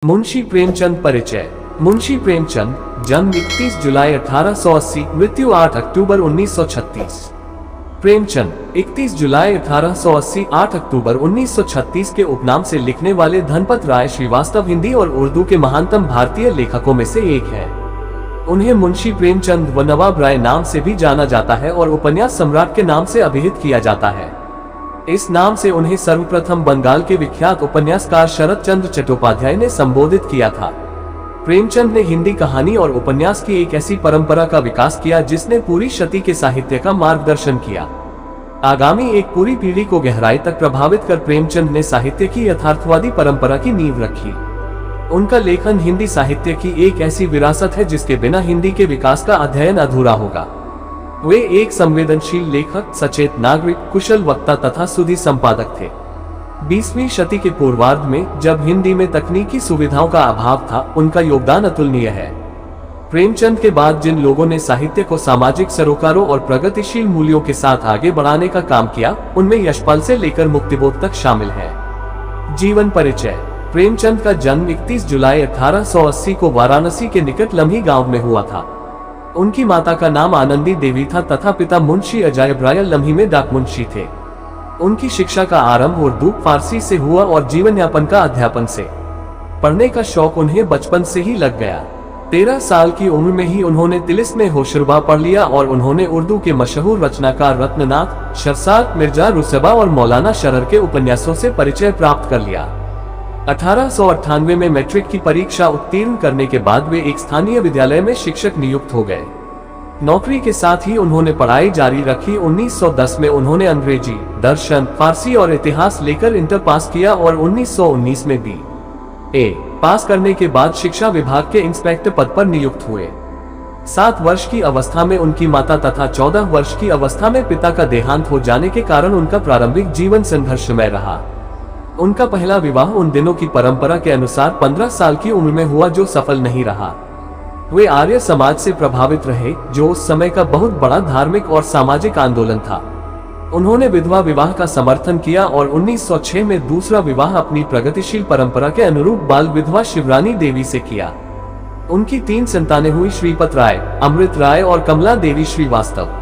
मुंशी प्रेमचंद परिचय। मुंशी प्रेमचंद जन्म 31 जुलाई 1880, मृत्यु 8 अक्टूबर 1936। प्रेमचंद 31 जुलाई 1880 8 अक्टूबर 1936 के उपनाम से लिखने वाले धनपत राय श्रीवास्तव हिंदी और उर्दू के महानतम भारतीय लेखकों में से एक हैं। उन्हें मुंशी प्रेमचंद व नवाब राय नाम से भी जाना जाता है और उपन्यास सम्राट के नाम से अभिहित किया जाता है। इस नाम से उन्हें सर्वप्रथम बंगाल के विख्यात उपन्यासकार शरद चंद्र चट्टोपाध्याय ने संबोधित किया था। प्रेमचंद ने हिंदी कहानी और उपन्यास की एक ऐसी परंपरा का विकास किया जिसने पूरी शती के साहित्य का मार्गदर्शन किया। आगामी एक पूरी पीढ़ी को गहराई तक प्रभावित कर प्रेमचंद ने साहित्य की यथार्थवादी परंपरा की नींव रखी। उनका लेखन हिंदी साहित्य की एक ऐसी विरासत है जिसके बिना हिंदी के विकास का अध्ययन अधूरा होगा। वे एक संवेदनशील लेखक, सचेत नागरिक, कुशल वक्ता तथा सुधि संपादक थे। 20वीं शती के पूर्वार्ध में जब हिंदी में तकनीकी सुविधाओं का अभाव था, उनका योगदान अतुलनीय है। प्रेमचंद के बाद जिन लोगों ने साहित्य को सामाजिक सरोकारों और प्रगतिशील मूल्यों के साथ आगे बढ़ाने का काम किया, उनमें यशपाल से लेकर मुक्तिबोध तक शामिल है। जीवन परिचय। प्रेमचंद का जन्म 31 जुलाई 1880 को वाराणसी के निकट लम्ही गांव में हुआ था। उनकी माता का नाम आनंदी देवी था तथा पिता मुंशी अजायब राय लम्ही में डाक मुंशी थे। उनकी शिक्षा का आरंभ उर्दू फारसी से हुआ और जीवन यापन का अध्यापन से। पढ़ने का शौक उन्हें बचपन से ही लग गया। 13 साल की उम्र में ही उन्होंने तिलिस्म में होशरुबा पढ़ लिया और उन्होंने उर्दू के मशहूर रचनाकार रत्ननाथ, शरसात, मिर्जा रुसबा और मौलाना शरर के उपन्यासों से परिचय प्राप्त कर लिया। 1898 में मैट्रिक की परीक्षा उत्तीर्ण करने के बाद वे एक स्थानीय विद्यालय में शिक्षक नियुक्त हो गए। नौकरी के साथ ही उन्होंने पढ़ाई जारी रखी। 1910 में उन्होंने अंग्रेजी, दर्शन, फारसी और इतिहास लेकर इंटर पास किया और 1919 में BA पास करने के बाद शिक्षा विभाग के इंस्पेक्टर पद पर नियुक्त हुए। 7 वर्ष की अवस्था में उनकी माता तथा 14 वर्ष की अवस्था में पिता का देहांत हो जाने के कारण उनका प्रारंभिक जीवन संघर्षमय रहा। उनका पहला विवाह उन दिनों की परंपरा के अनुसार 15 साल की उम्र में हुआ, जो सफल नहीं रहा। वे आर्य समाज से प्रभावित रहे, जो उस समय का बहुत बड़ा धार्मिक और सामाजिक आंदोलन था। उन्होंने विधवा विवाह का समर्थन किया और 1906 में दूसरा विवाह अपनी प्रगतिशील परंपरा के अनुरूप बाल विधवा शिवरानी देवी से किया। उनकी 3 संतानें हुई, श्रीपत राय, अमृत राय और कमला देवी श्रीवास्तव।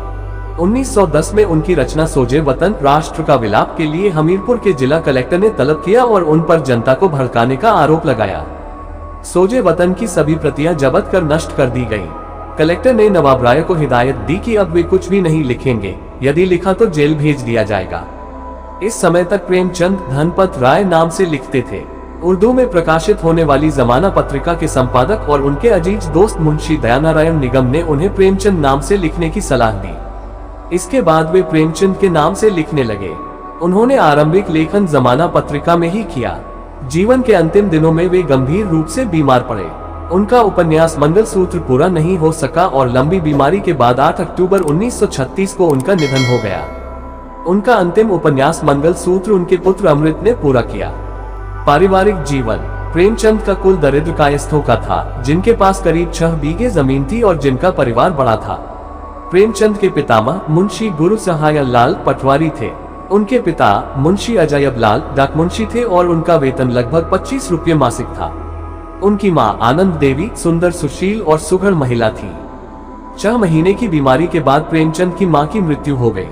1910 में उनकी रचना सोजे वतन राष्ट्र का विलाप के लिए हमीरपुर के जिला कलेक्टर ने तलब किया और उन पर जनता को भड़काने का आरोप लगाया। सोजे वतन की सभी प्रतियां जब्त कर नष्ट कर दी गईं। कलेक्टर ने नवाब राय को हिदायत दी कि अब वे कुछ भी नहीं लिखेंगे, यदि लिखा तो जेल भेज दिया जाएगा। इस समय तक प्रेमचंद धनपत राय नाम से लिखते थे। उर्दू में प्रकाशित होने वाली जमाना पत्रिका के संपादक और उनके अजीज दोस्त मुंशी दयानारायण निगम ने उन्हें प्रेमचंद नाम से लिखने की सलाह दी। इसके बाद वे प्रेमचंद के नाम से लिखने लगे। उन्होंने आरंभिक लेखन जमाना पत्रिका में ही किया। जीवन के अंतिम दिनों में वे गंभीर रूप से बीमार पड़े। उनका उपन्यास मंगलसूत्र पूरा नहीं हो सका और लंबी बीमारी के बाद 8 अक्टूबर 1936 को उनका निधन हो गया। उनका अंतिम उपन्यास मंगलसूत्र उनके पुत्र अमृत ने पूरा किया। पारिवारिक जीवन। प्रेमचंद का कुल दरिद्र कायस्थों का था, जिनके पास करीब 6 बीघे जमीन थी और जिनका परिवार बड़ा था। प्रेमचंद के पितामह मुंशी गुरु सहाय लाल पटवारी थे। उनके पिता मुंशी अजायब लाल डाक मुंशी थे और उनका वेतन लगभग 25 रुपये मासिक था। उनकी मां आनंद देवी सुंदर, सुशील और सुघड़ महिला थी। 6 महीने की बीमारी के बाद प्रेमचंद की मां की मृत्यु हो गई।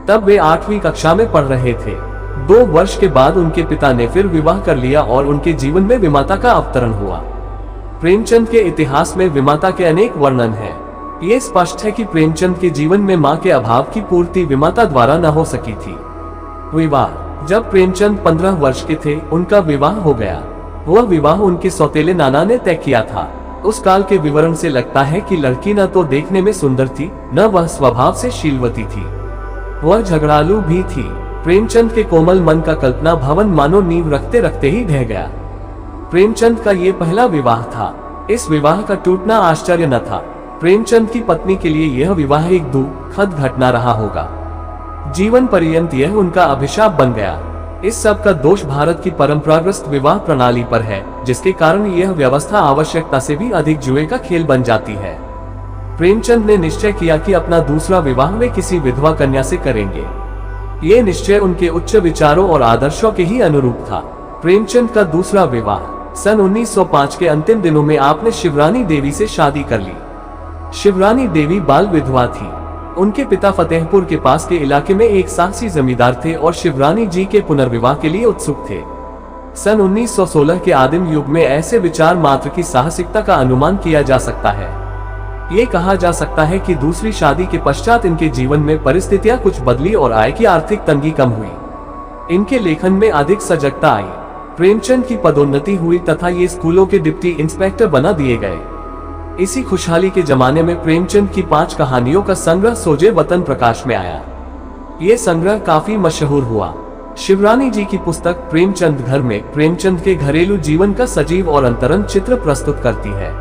तब वे 8वीं कक्षा में पढ़ रहे थे। 2 वर्ष के बाद उनके पिता ने फिर विवाह कर लिया और उनके जीवन में विमाता का अवतरण हुआ। प्रेमचंद के इतिहास में विमाता के अनेक वर्णन हैं। ये स्पष्ट है कि प्रेमचंद के जीवन में मां के अभाव की पूर्ति विमाता द्वारा न हो सकी थी। विवाह। जब प्रेमचंद 15 वर्ष के थे, उनका विवाह हो गया। वह विवाह उनके सौतेले नाना ने तय किया था। उस काल के विवरण से लगता है कि लड़की न तो देखने में सुंदर थी, न वह स्वभाव से शीलवती थी। वह झगड़ालू भी थी। प्रेमचंद के कोमल मन का कल्पना भवन मानो नींव रखते रखते ही ढह गया। प्रेमचंद का ये पहला विवाह था। इस विवाह का टूटना आश्चर्य न था। प्रेमचंद की पत्नी के लिए यह विवाह एक दुखद घटना रहा होगा। जीवन पर्यंत यह उनका अभिशाप बन गया। इस सब का दोष भारत की परंपरागत विवाह प्रणाली पर है, जिसके कारण यह व्यवस्था आवश्यकता से भी अधिक जुए का खेल बन जाती है। प्रेमचंद ने निश्चय किया कि अपना दूसरा विवाह वे किसी विधवा कन्या से करेंगे। ये निश्चय उनके उच्च विचारों और आदर्शों के ही अनुरूप था। प्रेमचंद का दूसरा विवाह सन 1905 के अंतिम दिनों में आपने शिवरानी देवी से शादी कर ली। शिवरानी देवी बाल विधवा थी। उनके पिता फतेहपुर के पास के इलाके में एक साहसी जमींदार थे और शिवरानी जी के पुनर्विवाह के लिए उत्सुक थे। सन 1916 के आदिम युग में ऐसे विचार मात्र की साहसिकता का अनुमान किया जा सकता है। ये कहा जा सकता है कि दूसरी शादी के पश्चात इनके जीवन में परिस्थितियां कुछ बदली और आय की आर्थिक तंगी कम हुई। इनके लेखन में अधिक सजगता आई। प्रेमचंद की पदोन्नति हुई तथा ये स्कूलों के डिप्टी इंस्पेक्टर बना दिए गए। इसी खुशहाली के जमाने में प्रेमचंद की 5 कहानियों का संग्रह सोजे वतन प्रकाश में आया। ये संग्रह काफी मशहूर हुआ। शिवरानी जी की पुस्तक प्रेमचंद घर में प्रेमचंद के घरेलू जीवन का सजीव और अंतरंग चित्र प्रस्तुत करती है।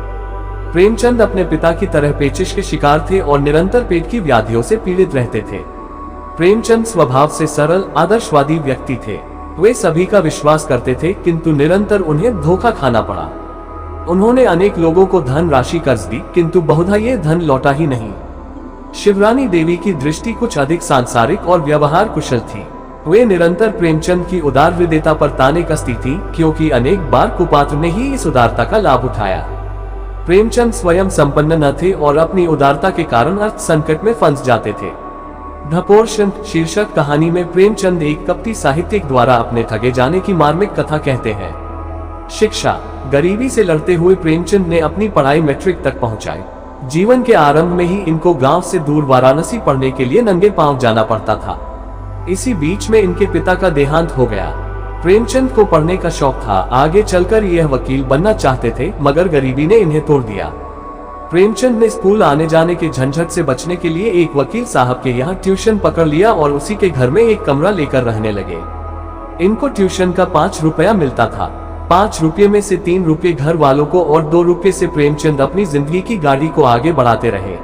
प्रेमचंद अपने पिता की तरह पेचिश के शिकार थे और निरंतर पेट की व्याधियों से पीड़ित रहते थे। प्रेमचंद स्वभाव से सरल आदर्शवादी व्यक्ति थे। वे सभी का विश्वास करते थे, किंतु निरंतर उन्हें धोखा खाना पड़ा। उन्होंने अनेक लोगों को धन राशि कर्ज दी, किंतु बहुधा ये धन लौटा ही नहीं। शिवरानी देवी की दृष्टि कुछ अधिक सांसारिक और व्यवहार कुशल थी। वे निरंतर प्रेमचंद की उदार हृदयता पर ताने कसती थी, क्योंकि अनेक बार कुपात्र ने ही इस उदारता का लाभ उठाया। प्रेमचंद स्वयं संपन्न न थे और अपनी उदारता के कारण अर्थ संकट में फंस जाते थे। ढपोरशन शीर्षक कहानी में प्रेमचंद एक कपटी साहित्यिक द्वारा अपने ठगे जाने की मार्मिक कथा कहते हैं। शिक्षा गरीबी से लड़ते हुए प्रेमचंद ने अपनी पढ़ाई मैट्रिक तक पहुंचाई। जीवन के आरंभ में ही इनको गांव से दूर वाराणसी पढ़ने के लिए नंगे पांव जाना पड़ता था। इसी बीच में इनके पिता का देहांत हो गया। प्रेमचंद को पढ़ने का शौक था। आगे चलकर यह वकील बनना चाहते थे, मगर गरीबी ने इन्हें तोड़ दिया। प्रेमचंद ने स्कूल आने जाने के झंझट से बचने के लिए एक वकील साहब के यहाँ ट्यूशन पकड़ लिया और उसी के घर में एक कमरा लेकर रहने लगे। इनको ट्यूशन का 5 रुपया मिलता था। 5 रुपये में से 3 रुपये घर वालों को और 2 रुपये से प्रेमचंद अपनी जिंदगी की गाड़ी को आगे बढ़ाते रहे।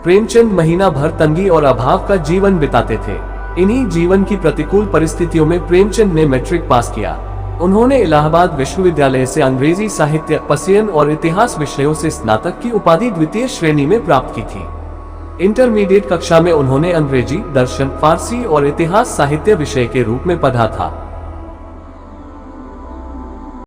प्रेमचंद महीना भर तंगी और अभाव का जीवन बिताते थे। इन्हीं जीवन की प्रतिकूल परिस्थितियों में प्रेमचंद ने मैट्रिक पास किया। उन्होंने इलाहाबाद विश्वविद्यालय से अंग्रेजी साहित्य, पसियन और इतिहास विषयों से स्नातक की उपाधि द्वितीय श्रेणी में प्राप्त की थी। इंटरमीडिएट कक्षा में उन्होंने अंग्रेजी, दर्शन, फारसी और इतिहास साहित्य विषय के रूप में पढ़ा था।